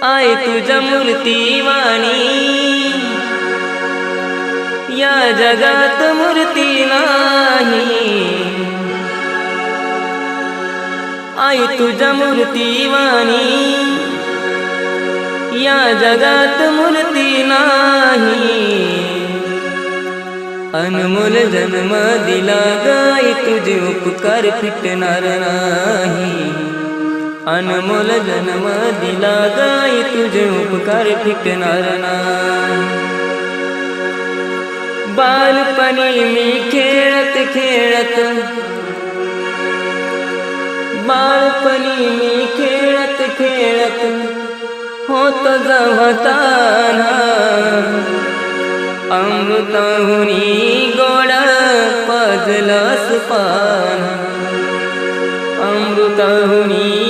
आई तुझ्या मूर्तीवाणी या जगात मूर्ती नाही। आई तुझ्या मूर्तीवाणी या जगात मूर्ती नाही। अनमोल जन्म दिला गाई तुझे उपकार फिटणार नाही। अनमोल जन्म दिला गाई तुझे उपकार फिटणार नाही। बालपणी मी खेळत खेळत बालपणी मी खेळत खेळत होत जवताना अमृताहुनी गोड पाजलं पान। अमृताहुनी